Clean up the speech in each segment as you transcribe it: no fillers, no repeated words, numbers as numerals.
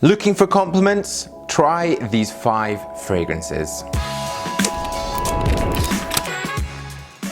Looking for compliments? Try these 5 fragrances.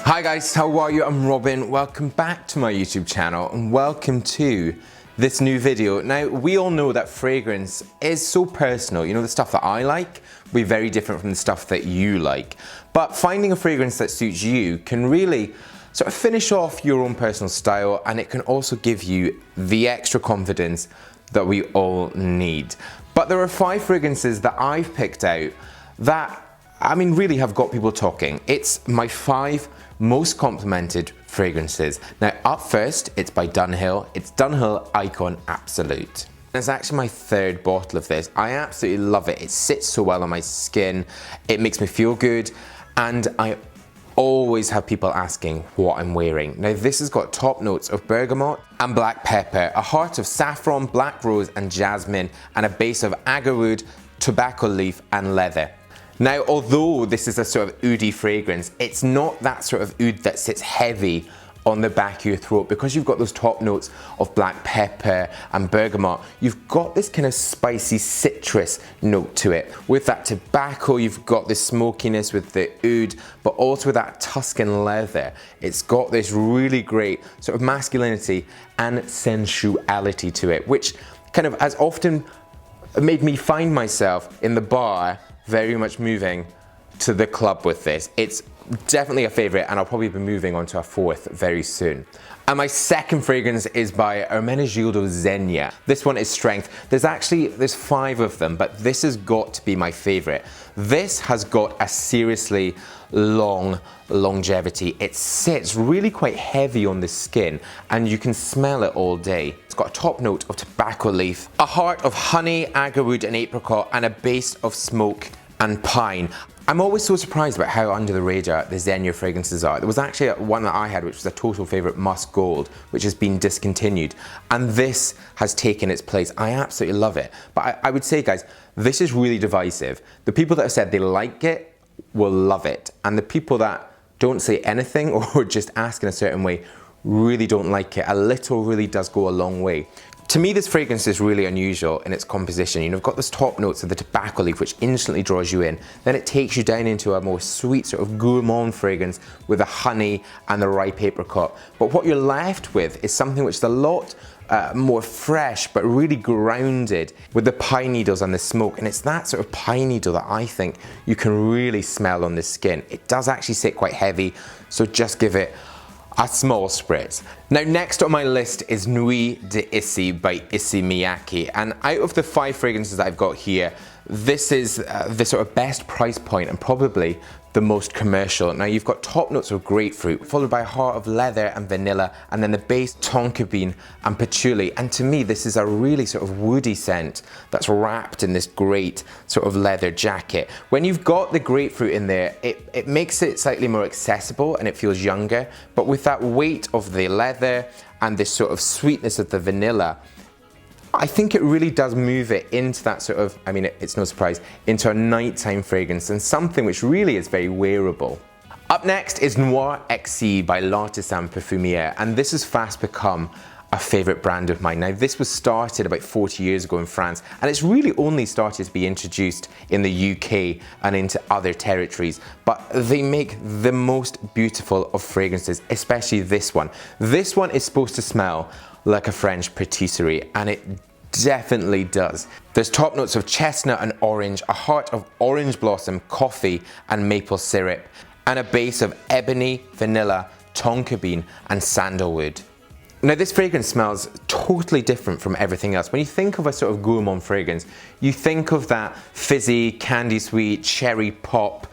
Hi guys, how are you? I'm Robin. Welcome back to my YouTube channel and welcome to this new video. Now, we all know that fragrance is so personal. You know, the stuff that I like will be very different from the stuff that you like. But finding a fragrance that suits you can really sort of finish off your own personal style, and it can also give you the extra confidence that we all need. But there are 5 fragrances that I've picked out that, I mean, really have got people talking. It's my 5 most complimented fragrances. Now, up first, it's by DUNHILL. It's DUNHILL Icon Absolute. It's actually my 3rd bottle of this. I absolutely love it. It sits so well on my skin. It makes me feel good, and I always have people asking what I'm wearing. Now, this has got top notes of bergamot and black pepper, a heart of saffron, black rose and jasmine, and a base of agarwood, tobacco leaf and leather. Now, although this is a sort of oudy fragrance, it's not that sort of oud that sits heavy on the back of your throat. Because you've got those top notes of black pepper and bergamot, you've got this kind of spicy citrus note to it. With that tobacco, you've got this smokiness with the oud, but also with that Tuscan leather. It's got this really great sort of masculinity and sensuality to it, which kind of has often made me find myself in the bar very much moving to the club with this. It's definitely a favorite, and I'll probably be moving on to a 4th very soon. And my 2nd fragrance is by ERMENEGILDO ZEGNA. This one is Strength. There's 5 of them, but this has got to be my favorite. This has got a seriously long longevity. It sits really quite heavy on the skin, and you can smell it all day. It's got a top note of tobacco leaf, a heart of honey, agarwood and apricot, and a base of smoke and pine. I'm always so surprised about how under the radar the ZEGNA fragrances are. There was actually one that I had which was a total favourite, Musk Gold, which has been discontinued, and this has taken its place. I absolutely love it. But I would say, guys, this is really divisive. The people that have said they like it will love it, and the people that don't say anything or just ask in a certain way really don't like it. A little really does go a long way. To me, this fragrance is really unusual in its composition. You've got those top notes of the tobacco leaf, which instantly draws you in. Then it takes you down into a more sweet sort of gourmand fragrance with the honey and the ripe apricot. But what you're left with is something which is a lot more fresh, but really grounded with the pine needles and the smoke. And it's that sort of pine needle that I think you can really smell on the skin. It does actually sit quite heavy, so just give it a small spritz. Now, next on my list is Nuit de ISSEY by MIYAKE, and out of the 5 fragrances that I've got here, this is the sort of best price point and probably the most commercial. Now, you've got top notes of grapefruit, followed by a heart of leather and vanilla, and then the base tonka bean and patchouli. And to me, this is a really sort of woody scent that's wrapped in this great sort of leather jacket. When you've got the grapefruit in there, it makes it slightly more accessible and it feels younger, but with that weight of the leather and this sort of sweetness of the vanilla, I think it really does move it into that sort of, I mean, it's no surprise, into a nighttime fragrance and something which really is very wearable. Up next is Noir EXQUIS by L'Artisan Perfumeure, and this has fast become a favourite brand of mine. Now, this was started about 40 years ago in France, and it's really only started to be introduced in the UK and into other territories, but they make the most beautiful of fragrances, especially this one. This one is supposed to smell like a French patisserie, and it definitely does. There's top notes of chestnut and orange, a heart of orange blossom, coffee and maple syrup, and a base of ebony, vanilla, tonka bean and sandalwood. Now, this fragrance smells totally different from everything else. When you think of a sort of gourmand fragrance, you think of that fizzy, candy sweet, cherry pop,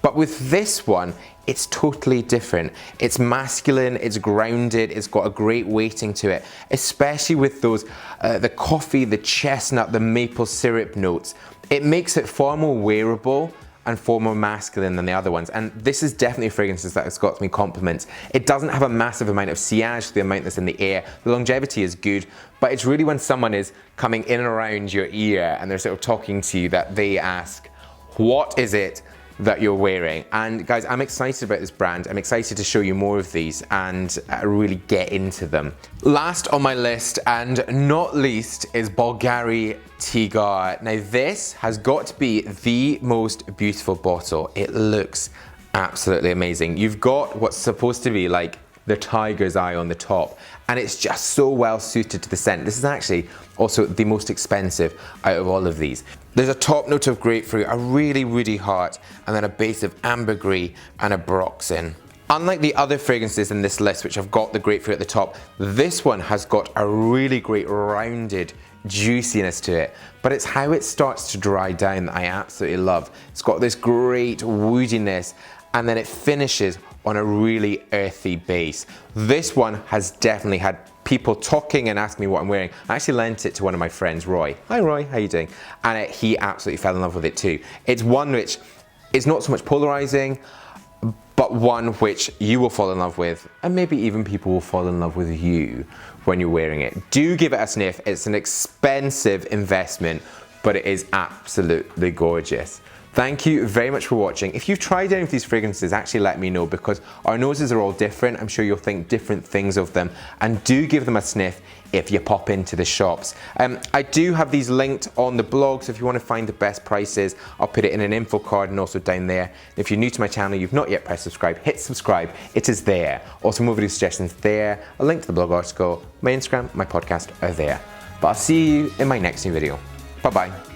but with this one, it's totally different. It's masculine, it's grounded, it's got a great weighting to it, especially with those, the coffee, the chestnut, the maple syrup notes. It makes it far more wearable and far more masculine than the other ones. And this is definitely fragrances that has got me compliments. It doesn't have a massive amount of sillage, the amount that's in the air. The longevity is good, but it's really when someone is coming in and around your ear and they're sort of talking to you that they ask, what is it that you're wearing. And guys, I'm excited about this brand. I'm excited to show you more of these and really get into them. Last on my list and not least is BVLGARI TYGAR. Now this has got to be the most beautiful bottle. It looks absolutely amazing. You've got what's supposed to be like the tiger's eye on the top, and it's just so well suited to the scent. This is actually also the most expensive out of all of these. There's a top note of grapefruit, a really woody heart, and then a base of ambergris and a broxin. Unlike the other fragrances in this list, which have got the grapefruit at the top, this one has got a really great rounded juiciness to it, but it's how it starts to dry down that I absolutely love. It's got this great woodiness, and then it finishes on a really earthy base. This one has definitely had people talking and asking me what I'm wearing. I actually lent it to one of my friends, Roy. Hi Roy, how you doing? And he absolutely fell in love with it too. It's one which is not so much polarizing, but one which you will fall in love with, and maybe even people will fall in love with you when you're wearing it. Do give it a sniff. It's an expensive investment, but it is absolutely gorgeous. Thank you very much for watching. If you've tried any of these fragrances, actually let me know, because our noses are all different. I'm sure you'll think different things of them, and do give them a sniff if you pop into the shops. I do have these linked on the blog, so if you want to find the best prices, I'll put it in an info card and also down there. If you're new to my channel, you've not yet pressed subscribe, hit subscribe. It is there. Also more video suggestions there, a link to the blog article, my Instagram, my podcast are there. But I'll see you in my next new video. Bye bye.